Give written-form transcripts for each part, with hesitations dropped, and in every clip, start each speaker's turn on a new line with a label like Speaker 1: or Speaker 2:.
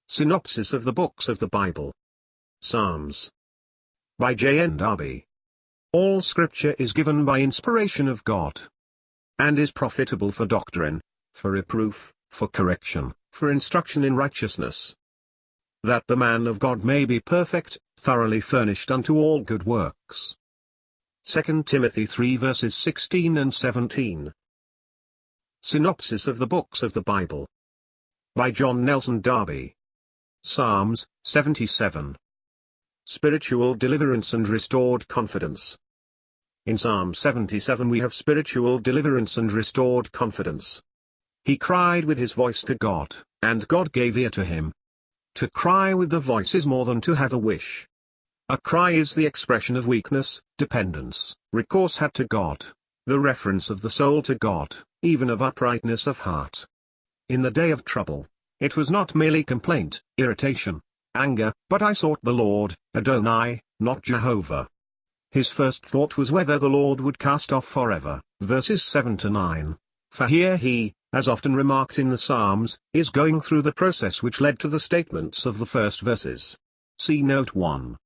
Speaker 1: Synopsis of the Books of the Bible. Psalms. By JND Darby. All Scripture is given by inspiration of God, and is profitable for doctrine, for reproof, for correction, for instruction in righteousness, that the man of God may be perfect, thoroughly furnished unto all good works. 2 Timothy 3 verses 16 and 17. Synopsis of the Books of the Bible. By John Nelson Darby. Psalms, 77. Spiritual deliverance and restored confidence. In Psalm 77 we have spiritual deliverance and restored confidence. He cried with his voice to God, and God gave ear to him. To cry with the voice is more than to have a wish. A cry is the expression of weakness, dependence, recourse had to God, the reference of the soul to God, even of uprightness of heart. In the day of trouble, it was not merely complaint, irritation, anger, but I sought the Lord, Adonai, not Jehovah. His first thought was whether the Lord would cast off forever, verses 7 to 9. For here he, as often remarked in the Psalms, is going through the process which led to the statements of the first verses. See note 1.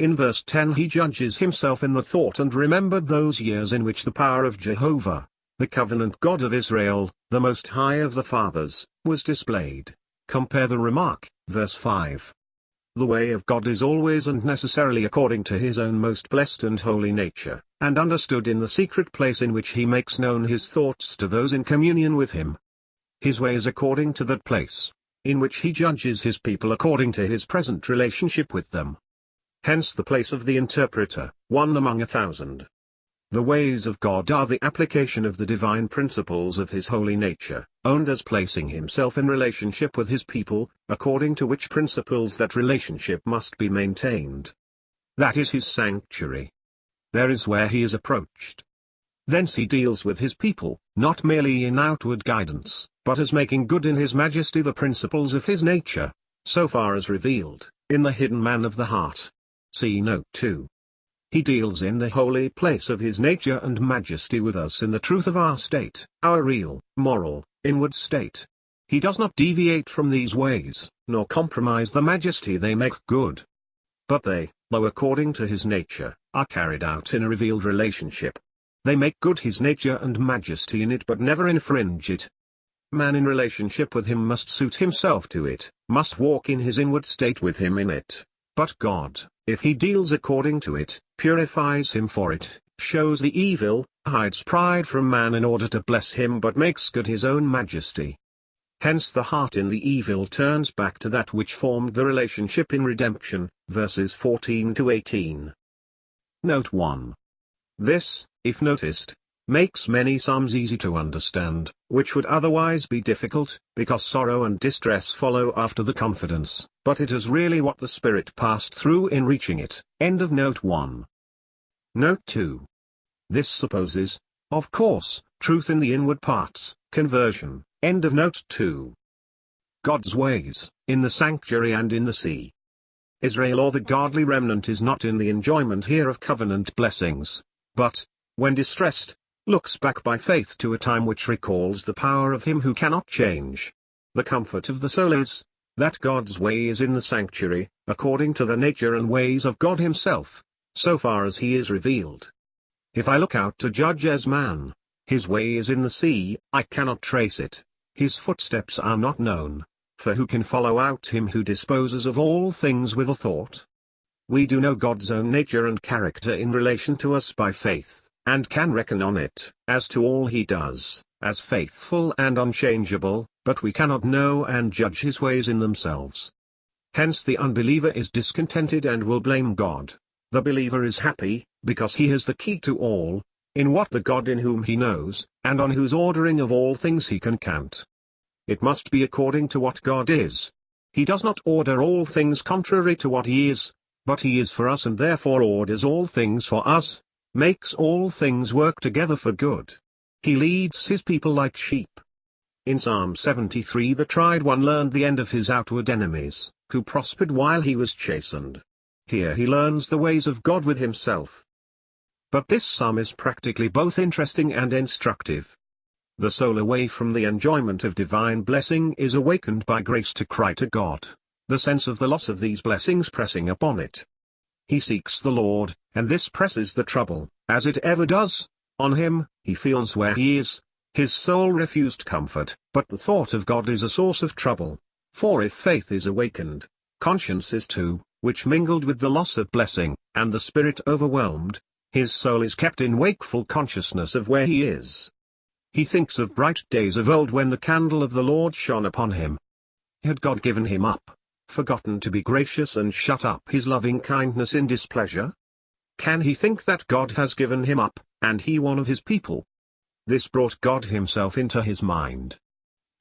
Speaker 1: In verse 10 he judges himself in the thought and remembered those years in which the power of Jehovah, the covenant God of Israel, the Most High of the fathers, was displayed. Compare the remark, verse 5. The way of God is always and necessarily according to his own most blessed and holy nature, and understood in the secret place in which he makes known his thoughts to those in communion with him. His way is according to that place, in which he judges his people according to his present relationship with them. Hence the place of the interpreter, one among 1,000. The ways of God are the application of the divine principles of his holy nature, owned as placing himself in relationship with his people, according to which principles that relationship must be maintained. That is his sanctuary. There is where he is approached. Thence he deals with his people, not merely in outward guidance, but as making good in his majesty the principles of his nature, so far as revealed, in the hidden man of the heart. See note 2. He deals in the holy place of his nature and majesty with us in the truth of our state, our real, moral, inward state. He does not deviate from these ways, nor compromise the majesty they make good. But they, though according to his nature, are carried out in a revealed relationship. They make good his nature and majesty in it but never infringe it. Man in relationship with him must suit himself to it, must walk in his inward state with him in it. But God, if he deals according to it, purifies him for it, shows the evil, hides pride from man in order to bless him but makes good his own majesty. Hence the heart in the evil turns back to that which formed the relationship in redemption, verses 14 to 18. Note 1. This, if noticed, makes many psalms easy to understand, which would otherwise be difficult, because sorrow and distress follow after the confidence, but it is really what the Spirit passed through in reaching it. End of note 1. Note 2. This supposes, of course, truth in the inward parts, conversion. End of note 2. God's ways, in the sanctuary and in the sea. Israel or the godly remnant is not in the enjoyment here of covenant blessings, but, when distressed, looks back by faith to a time which recalls the power of him who cannot change. The comfort of the soul is, that God's way is in the sanctuary, according to the nature and ways of God himself, so far as he is revealed. If I look out to judge as man, his way is in the sea, I cannot trace it, his footsteps are not known, for who can follow out him who disposes of all things with a thought? We do know God's own nature and character in relation to us by faith, and can reckon on it, as to all he does, as faithful and unchangeable, but we cannot know and judge his ways in themselves. Hence the unbeliever is discontented and will blame God. The believer is happy, because he has the key to all, in what the God in whom he knows, and on whose ordering of all things he can count. It must be according to what God is. He does not order all things contrary to what he is, but he is for us and therefore orders all things for us, makes all things work together for good. He leads his people like sheep. In Psalm 73 the tried one learned the end of his outward enemies, who prospered while he was chastened. Here he learns the ways of God with himself. But this psalm is practically both interesting and instructive. The soul away from the enjoyment of divine blessing is awakened by grace to cry to God. the sense of the loss of these blessings pressing upon it. He seeks the Lord, and this presses the trouble, as it ever does, on him. He feels where he is. His soul refused comfort, but the thought of God is a source of trouble. For if faith is awakened, conscience is too, which mingled with the loss of blessing, and the spirit overwhelmed, his soul is kept in wakeful consciousness of where he is. He thinks of bright days of old when the candle of the Lord shone upon him. Had God given him up, forgotten to be gracious and shut up his loving kindness in displeasure? Can he think that God has given him up, and he one of his people? This brought God himself into his mind.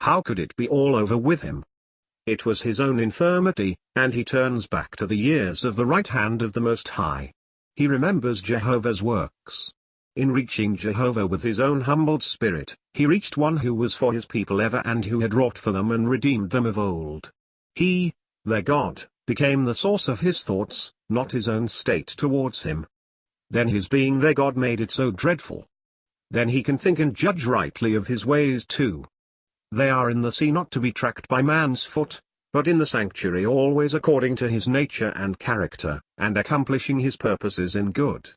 Speaker 1: How could it be all over with him? It was his own infirmity, and he turns back to the years of the right hand of the Most High. He remembers Jehovah's works. In reaching Jehovah with his own humbled spirit, he reached one who was for his people ever and who had wrought for them and redeemed them of old. He, their God, became the source of his thoughts, not his own state towards him. Then his being their God made it so dreadful. Then he can think and judge rightly of his ways too. They are in the sea not to be tracked by man's foot, but in the sanctuary always according to his nature and character, and accomplishing his purposes in good.